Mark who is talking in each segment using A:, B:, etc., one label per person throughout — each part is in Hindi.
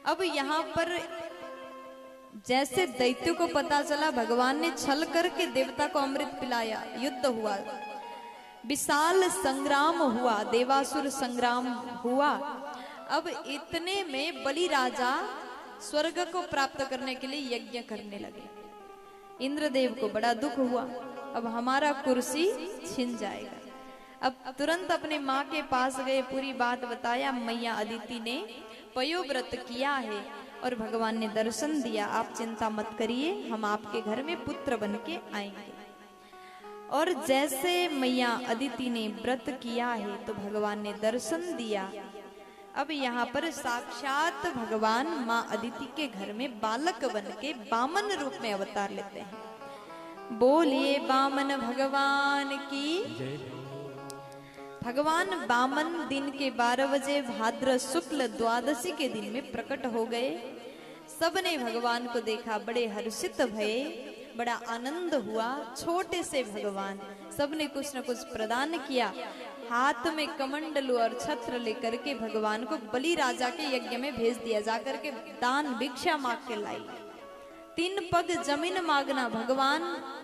A: अब यहाँ पर जैसे दैत्यों को पता चला, भगवान ने छल करके देवता को अमृत पिलाया, युद्ध हुआ, विशाल संग्राम हुआ, देवासुर संग्राम हुआ। अब इतने में बलि राजा स्वर्ग को प्राप्त करने के लिए यज्ञ करने लगे। इंद्रदेव को बड़ा दुख हुआ, अब हमारा कुर्सी छिन जाएगा। अब तुरंत अपने माँ के पास गए, पूरी बात बताया। मैया अदिति ने पयोव्रत किया है और भगवान ने दर्शन दिया, आप चिंता मत करिए, हम आपके घर में पुत्र बन के आएंगे। और जैसे मैया अदिति ने व्रत किया है तो भगवान ने दर्शन दिया। अब यहाँ पर साक्षात भगवान माँ अदिति के घर में बालक बन के वामन रूप में अवतार लेते हैं। बोलिए वामन भगवान की। भगवान वामन दिन के 12 बजे भाद्र शुक्ल द्वादशी के दिन में प्रकट हो गए। सबने भगवान को देखा, बड़े हर्षित भये, बड़ा आनंद हुआ। छोटे से भगवान, सबने कुछ न कुछ प्रदान किया। हाथ में कमंडलू और छत्र लेकर के भगवान को बलि राजा के यज्ञ में भेज दिया, जाकर के दान भिक्षा मांग के लाई। 3 पग जमीन मांगना, भगवान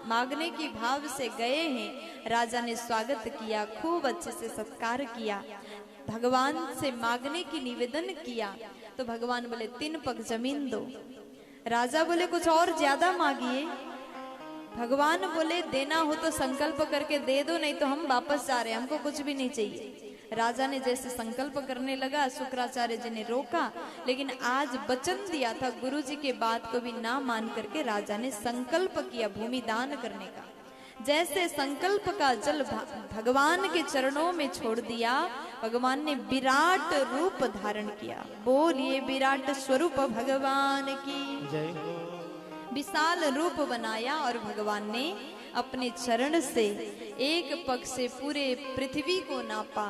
A: मांगने की भाव से गए हैं। राजा ने स्वागत किया, खूब अच्छे से सत्कार किया, भगवान से मांगने की निवेदन किया। तो भगवान बोले 3 पग जमीन दो। राजा बोले कुछ और ज्यादा मांगिए। भगवान बोले देना हो तो संकल्प करके दे दो, नहीं तो हम वापस जा रहे हैं, हमको कुछ भी नहीं चाहिए। राजा ने जैसे संकल्प करने लगा, शुक्राचार्य जी ने रोका, लेकिन आज वचन दिया था, गुरु जी के बात को भी ना मान करके राजा ने संकल्प किया भूमि दान करने का। जैसे संकल्प का जल भगवान के चरणों में छोड़ दिया, भगवान ने विराट रूप धारण किया। बोलिए विराट स्वरूप भगवान की जय। विशाल रूप बनाया और भगवान ने अपने चरण से एक पग से पूरे पृथ्वी को नापा,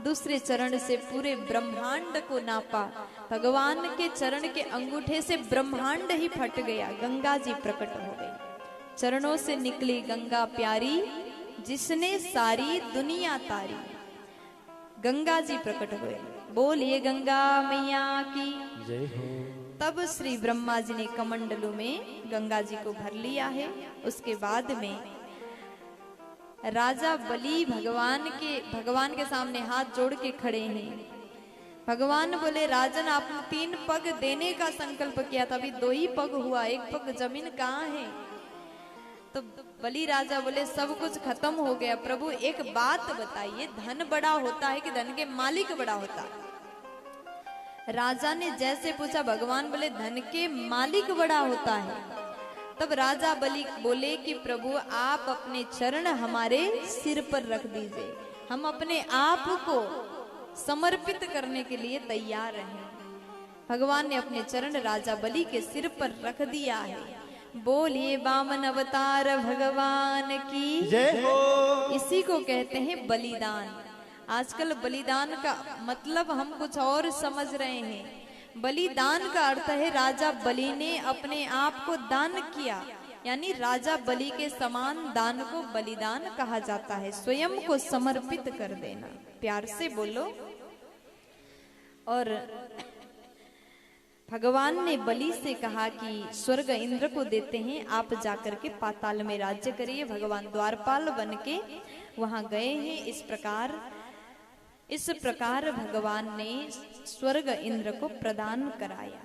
A: दूसरे चरण से पूरे ब्रह्मांड को नापा। भगवान के चरण के अंगूठे से ब्रह्मांड ही फट गया, गंगा जी प्रकट हो गई। चरणों से निकली गंगा प्यारी, जिसने सारी दुनिया तारी। गंगा जी प्रकट हुए। बोलिए गंगा मैया की जय हो। तब श्री ब्रह्मा जी ने कमंडलू में गंगा जी को भर लिया है। उसके बाद में राजा बलि भगवान के सामने हाथ जोड़ के खड़े हैं। भगवान बोले राजन, आपने 3 पग देने का संकल्प किया था, अभी 2 ही पग हुआ, 1 पग जमीन कहाँ है? तो बलि राजा बोले सब कुछ खत्म हो गया प्रभु, एक बात बताइए, धन बड़ा होता है कि धन के मालिक बड़ा होता है? राजा ने जैसे पूछा, भगवान बोले धन के मालिक बड़ा होता है। तब राजा बलि बोले कि प्रभु आप अपने चरण हमारे सिर पर रख दीजिए, हम अपने आप को समर्पित करने के लिए तैयार हैं। भगवान ने अपने चरण राजा बलि के सिर पर रख दिया है। बोलिए वामन अवतार भगवान की जय हो। इसी को कहते हैं बलिदान। आजकल बलिदान का मतलब हम कुछ और समझ रहे हैं। बलिदान का अर्थ है राजा बलि ने अपने आप को दान किया, यानी राजा बलि के समान दान को बलिदान कहा जाता है। स्वयं को समर्पित कर देना। प्यार से बोलो। और भगवान ने बलि से कहा कि स्वर्ग इंद्र को देते हैं, आप जाकर के पाताल में राज्य करिए। भगवान द्वारपाल बन के वहां गए हैं। इस प्रकार भगवान ने स्वर्ग इंद्र को प्रदान कराया।